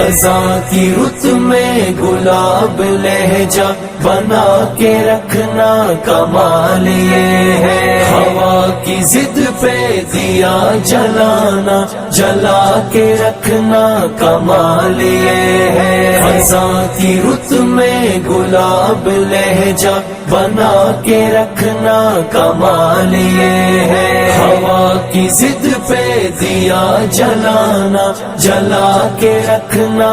खज़ा की रुत में गुलाब लहजा बना के रखना कमाल ये है। हवा की जिद पे दिया जलाना जला के रखना कमाल ये है। खज़ा की रुत में गुलाब लहजा बना के रखना कमाल ये है। हवा की जिद पे दिया जलाना जला के रखना